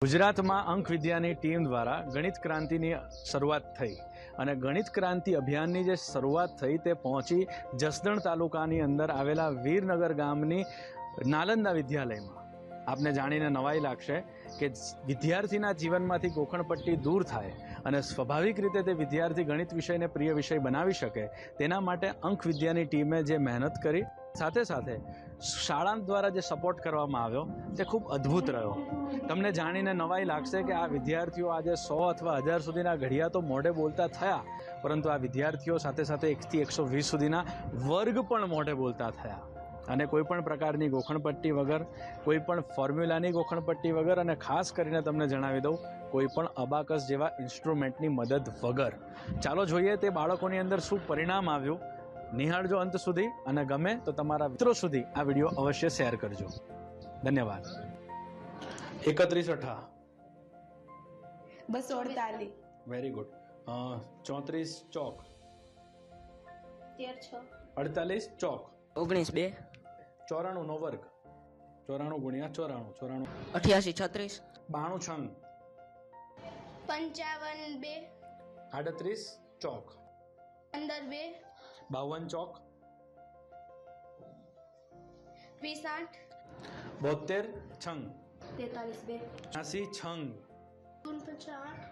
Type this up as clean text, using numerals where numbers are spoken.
ગુજરાતમાં અંક વિદ્યાની ટીમ દ્વારા ગણિત ક્રાંતિની શરૂઆત થઈ અને ગણિત ક્રાંતિ અભિયાનની જે શરૂઆત થઈ તે પહોંચી જસદણ તાલુકાની અંદર આવેલા વીરનગર ગામની નાલંદા વિદ્યાલયમાં. આપને જાણીને નવાઈ લાગશે કે વિદ્યાર્થીના જીવનમાંથી ગોખણપટ્ટી દૂર થાય અને સ્વાભાવિક રીતે તે વિદ્યાર્થી ગણિત વિષયને પ્રિય વિષય બનાવી શકે તેના માટે અંક વિદ્યાની ટીમે જે મહેનત કરી, સાથે સાથે શાળા દ્વારા જે સપોર્ટ કરવામાં આવ્યો તે ખૂબ અદ્ભુત રહ્યો. તમને જાણીને નવાઈ લાગશે કે આ વિદ્યાર્થીઓ આજે 100 અથવા 1000 સુધીના ઘડિયા તો મોઢે બોલતા થયા, પરંતુ આ વિદ્યાર્થીઓ સાથે સાથે 1 થી 120 સુધીના વર્ગ પણ મોઢે બોલતા થયા અને કોઈ પણ પ્રકારની ગોખણપટ્ટી વગર, કોઈ પણ ફોર્મ્યુલાની ગોખણપટ્ટી વગર અને ખાસ કરીને તમને જણાવી દઉં કોઈ પણ અબાકસ જેવા ઇન્સ્ટ્રુમેન્ટની મદદ વગર. ચાલો જોઈએ તે બાળકોની અંદર શું પરિણામ આવ્યું. નિહાળજો અંત સુધી અને ગમે તો તમારા મિત્રો સુધી આ વિડીયો અવશ્ય શેર કરજો. ધન્યવાદ. 31 248 વેરી ગુડ. 34 ચોક, 13 48 ચોક, 19 2 94 નો વર્ગ, 94 ગુણ્યા 94, 88 36 92 છંગ, 55 2 38 ચોક, 15 2 52 ચોક, 20 8 72 છંગ, 43 2 80 છંગ, 49 8